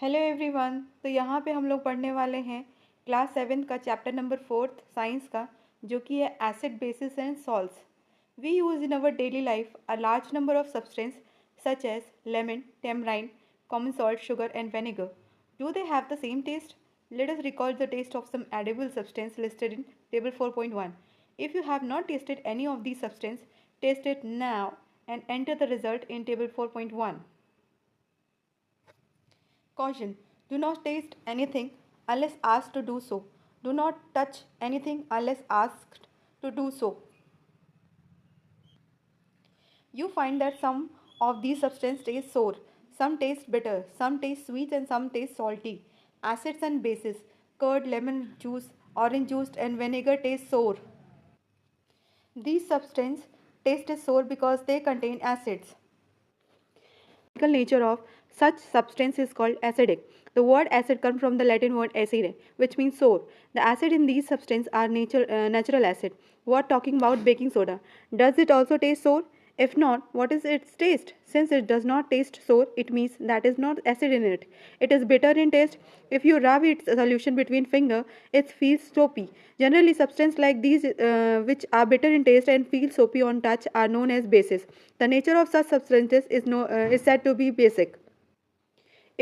Hello everyone. तो यहाँ पे हम लोग पढ़ने वाले हैं क्लास 7 का चैप्टर नंबर 4 साइंस का, जो कि है acid bases and salts. We use in our daily life a large number of substance such as lemon, tamarind, common salt, sugar and vinegar. Do they have the same taste? Let us recall the taste of some edible substance listed in table 4.1. If you have not tasted any of these substances, taste it now and enter the result in table 4.1. Caution: do not taste anything unless asked to do so. Do not touch anything unless asked to do so. You find that some of these substances taste sour, some taste bitter, some taste sweet, and some taste salty. Acids and bases: curd, lemon juice, orange juice, and vinegar taste sour. These substances taste sour because they contain acids. The nature of such substance is called acidic. The word acid comes from the Latin word acere, which means sour. The acid in these substances are natural acid. What talking about baking soda? Does it also taste sour? If not, what is its taste? Since it does not taste sour, it means that is not acid in it. It is bitter in taste. If you rub its solution between finger, it feels soapy. Generally, substances like these, which are bitter in taste and feel soapy on touch, are known as bases. The nature of such substances is said to be basic.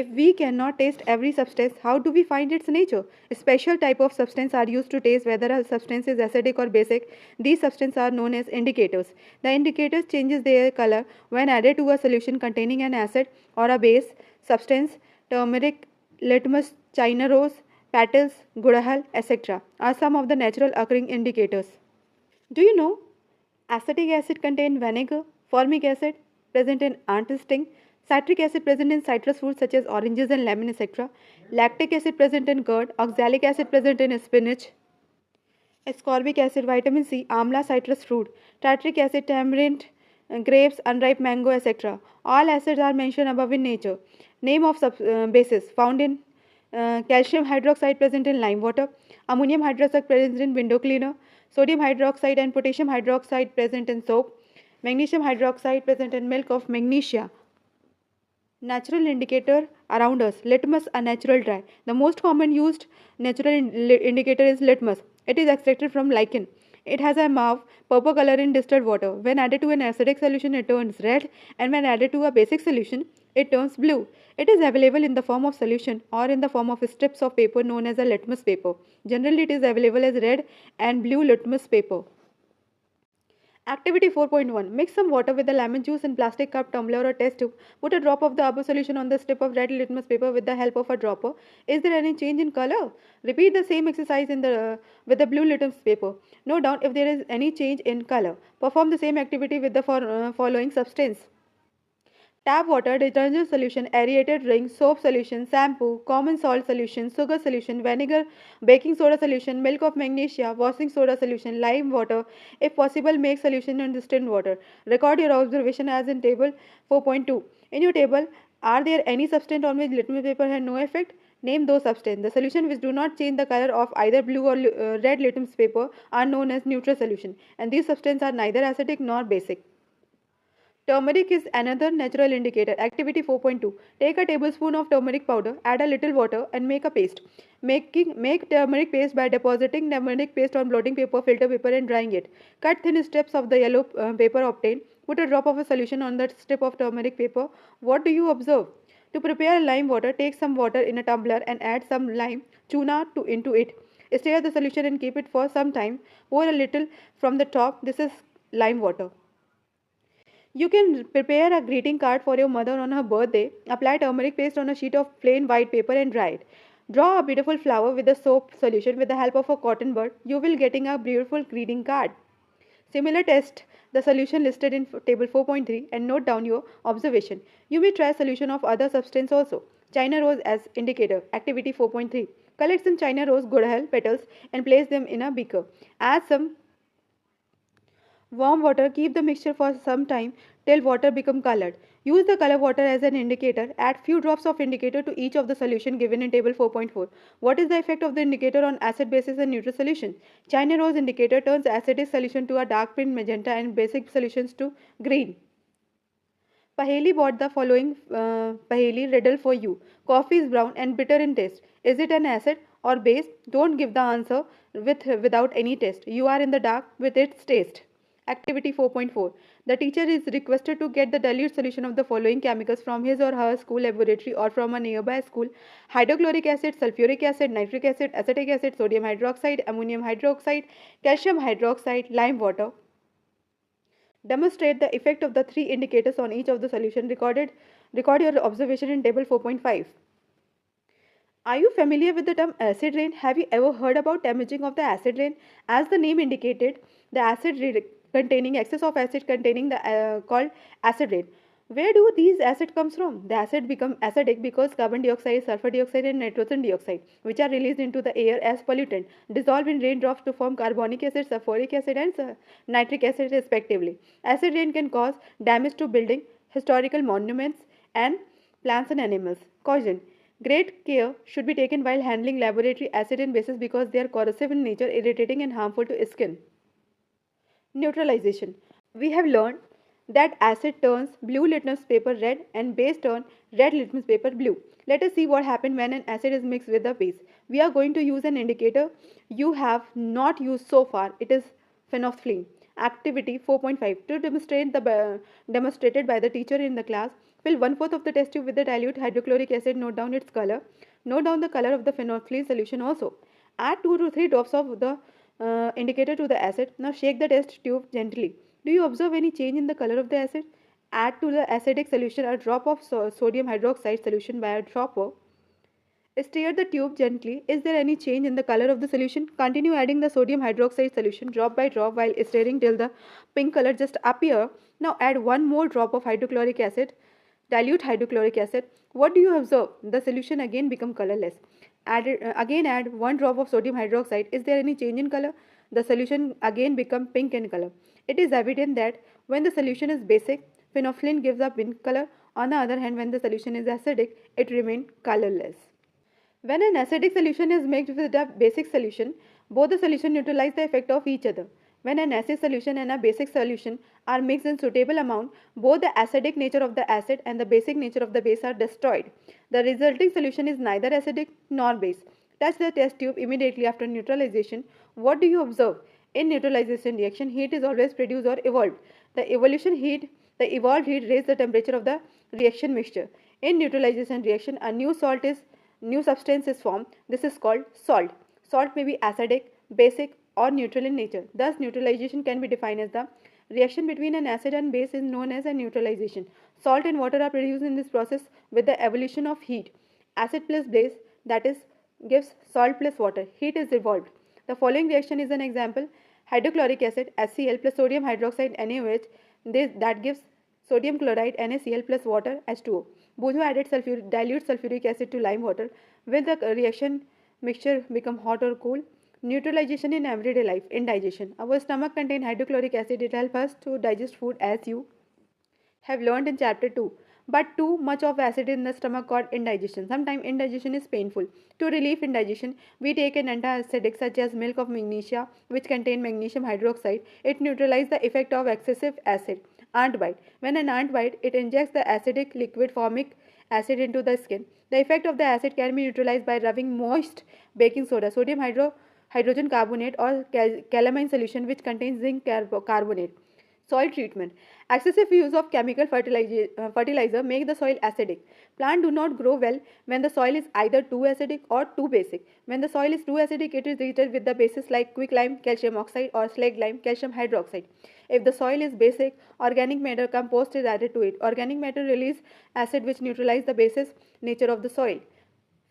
If we cannot taste every substance, how do we find its nature? A special type of substance are used to taste whether a substance is acidic or basic. These substances are known as indicators. The indicators changes their color when added to a solution containing an acid or a base substance. Turmeric, litmus, china rose, petals, gudahal, etc. are some of the natural occurring indicators. Do you know acetic acid contains vinegar, formic acid present in ant sting, citric acid present in citrus fruits such as oranges and lemon, etc. Lactic acid present in curd, oxalic acid present in spinach, ascorbic acid, vitamin C, amla, citrus fruit, tartaric acid, tamarind, grapes, unripe mango, etc. All acids are mentioned above in nature. Name of bases found in calcium hydroxide present in lime water, ammonium hydroxide present in window cleaner, sodium hydroxide and potassium hydroxide present in soap, magnesium hydroxide present in milk of magnesia. Natural indicator around us: litmus, a natural dye. The most common used natural indicator is litmus. It is extracted from lichen. It has a mauve purple color in distilled water. When added to an acidic solution, it turns red, and when added to a basic solution, it turns blue. It is available in the form of solution or in the form of strips of paper known as a litmus paper. Generally, it is available as red and blue litmus paper. Activity 4.1. Mix some water with the lemon juice in plastic cup, tumbler or test tube. Put a drop of the above solution on the strip of red litmus paper with the help of a dropper. Is there any change in color? Repeat the same exercise with the blue litmus paper. Note down if there is any change in color. Perform the same activity with the following substance: tap water, detergent solution, aerated ring, soap solution, shampoo, common salt solution, sugar solution, vinegar, baking soda solution, milk of magnesia, washing soda solution, lime water. If possible, make solution in distilled water. Record your observation as in table 4.2. In your table, are there any substance on which litmus paper had no effect? Name those substances. The solution which do not change the color of either blue or red litmus paper are known as neutral solution, and these substances are neither acidic nor basic. Turmeric is another natural indicator. Activity 4.2. Take a tablespoon of turmeric powder, add a little water and make a paste. Make turmeric paste by depositing turmeric paste on blotting paper, filter paper and drying it. Cut thin strips of the yellow paper obtained. Put a drop of a solution on that strip of turmeric paper. What do you observe? To prepare lime water, take some water in a tumbler and add some lime tuna into it. Stir the solution and keep it for some time. Pour a little from the top. This is lime water. You can prepare a greeting card for your mother on her birthday. Apply turmeric paste on a sheet of plain white paper and dry it. Draw a beautiful flower with the soap solution with the help of a cotton bud. You will getting a beautiful greeting card. Similar test the solution listed in table 4.3 and note down your observation. You may try solution of other substance also. China rose as indicator. Activity 4.3. Collect some China rose gudahal petals and place them in a beaker. Add some warm water. Keep the mixture for some time till water become colored. Use the color water as an indicator. Add few drops of indicator to each of the solution given in table 4.4. What is the effect of the indicator on acid, basis and neutral solution? China rose indicator turns acidic solution to a dark pink magenta and basic solutions to green. Paheli bought the following Paheli riddle for you. Coffee is brown and bitter in taste. Is it an acid or base? Don't give the answer without any test. You are in the dark with its taste. Activity 4.4. The teacher is requested to get the dilute solution of the following chemicals from his or her school laboratory or from a nearby school: hydrochloric acid, sulfuric acid, nitric acid, acetic acid, sodium hydroxide, ammonium hydroxide, calcium hydroxide, lime water. Demonstrate the effect of the three indicators on each of the solution recorded. Record your observation in table 4.5. Are you familiar with the term acid rain? Have you ever heard about damaging of the acid rain? As the name indicated, the containing excess of acid containing the called acid rain. Where do these acid comes from? The acid become acidic because carbon dioxide, sulfur dioxide and nitrogen dioxide, which are released into the air as pollutant, dissolve in raindrops to form carbonic acid, sulfuric acid and nitric acid respectively. Acid rain can cause damage to building, historical monuments and plants and animals. Caution. Great care should be taken while handling laboratory acid and bases because they are corrosive in nature, irritating and harmful to skin. Neutralization. We have learned that acid turns blue litmus paper red and base turn red litmus paper blue. Let us see what happens when an acid is mixed with a base. We are going to use an indicator you have not used so far. It is phenolphthalein. Activity 4.5. To demonstrate demonstrated by the teacher in the class, fill 1/4 of the test tube with the dilute hydrochloric acid. Note down its color. Note down the color of the phenolphthalein solution also. Add 2 to 3 drops of the indicator to the acid. Now shake the test tube gently. Do you observe any change in the color of the acid? Add to the acidic solution a drop of sodium hydroxide solution by a dropper. Stir the tube gently. Is there any change in the color of the solution? Continue adding the sodium hydroxide solution drop by drop while stirring till the pink color just appear. Now add one more drop of hydrochloric acid, dilute hydrochloric acid. What do you observe? The solution again become colorless. Again add one drop of sodium hydroxide. Is there any change in color? The solution again become pink in color. It is evident that when the solution is basic, phenolphthalein gives a pink color. On the other hand, when the solution is acidic, it remains colorless. When an acidic solution is mixed with a basic solution, both the solution neutralize the effect of each other. When an acid solution and a basic solution are mixed in suitable amount, both the acidic nature of the acid and the basic nature of the base are destroyed. The resulting solution is neither acidic nor base. Touch the test tube immediately after neutralization. What do you observe? In neutralization reaction, heat is always produced or evolved. The evolved heat raises the temperature of the reaction mixture. In neutralization reaction, a new substance is formed. This is called salt. Salt may be acidic, basic or neutral in nature. Thus, neutralization can be defined as the reaction between an acid and base is known as a neutralization. Salt and water are produced in this process with the evolution of heat. Acid plus base, that is, gives salt plus water. Heat is evolved. The following reaction is an example. Hydrochloric acid HCl plus sodium hydroxide NaOH, that gives sodium chloride NaCl plus water H2O. Both added dilute sulfuric acid to lime water. Will the reaction mixture become hot or cool? Neutralization in everyday life. Indigestion. Our stomach contains hydrochloric acid. It helps us to digest food as you have learned in chapter 2. But too much of acid in the stomach causes indigestion. Sometimes indigestion is painful. To relieve indigestion, we take an antacidic such as milk of magnesia, which contain magnesium hydroxide. It neutralizes the effect of excessive acid. Ant bite. When an ant bites, it injects the acidic liquid formic acid into the skin. The effect of the acid can be neutralized by rubbing moist baking soda, hydrogen carbonate or calamine solution which contains zinc carbonate. Soil treatment. Excessive use of chemical fertilizer make the soil acidic. Plants do not grow well when the soil is either too acidic or too basic. When the soil is too acidic, it is treated with the bases like quicklime, calcium oxide or slag lime, calcium hydroxide. If the soil is basic, organic matter compost is added to it. Organic matter release acid which neutralize the basis nature of the soil.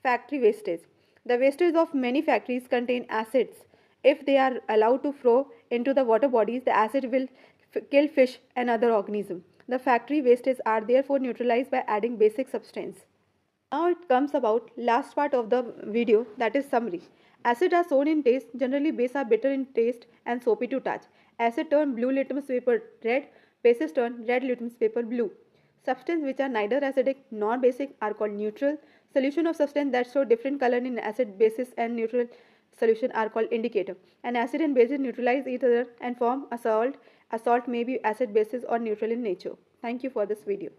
Factory wastage. The wastage of many factories contain acids. If they are allowed to flow into the water bodies, the acid will kill fish and other organisms. The factory wastes are therefore neutralized by adding basic substance. Now it comes about last part of the video, that is summary. Acids are sour in taste, generally base are bitter in taste and soapy to touch. Acid turn blue litmus paper red, bases turn red litmus paper blue. Substances which are neither acidic nor basic are called neutral. Solution of substance that show different color in acid, basis and neutral solution are called indicator. An acid and bases neutralize each other and form a salt. A salt may be acid, basis or neutral in nature. Thank you for this video.